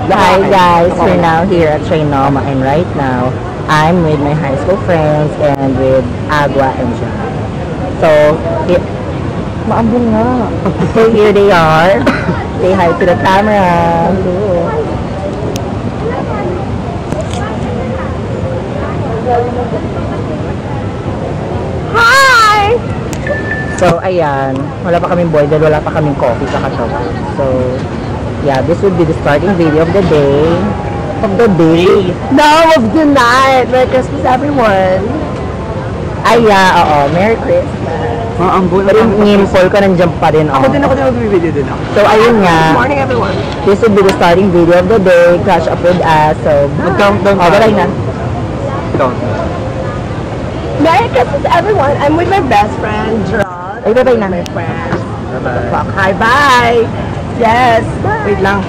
Hi guys, we're now here at Trinoma and right now I'm with my high school friends and with Agua and John. So, maambong nga. So here they are. Say hi to the camera. Hello. Hi! So, ayan. Wala pa kaming boy dahil wala pa kaming coffee sa shop. So, yeah, this would be the starting video of the day. Of the day? No, of the night! Merry Christmas, everyone! Ay, yeah, oo. Merry Christmas. Maambon. Pero yung ngimple ko nandiyan pa rin, Ako din mag-video din ako. So, ayun nga. Good morning, everyone. This would be the starting video of the day. Catch up with us. So, Mag-countdown oh, balay na. Merry Christmas, everyone. I'm with my best friend, Gerald. Ay, bye-bye na. My friends. Bye-bye. Hi, bye! Yes. Wait lang.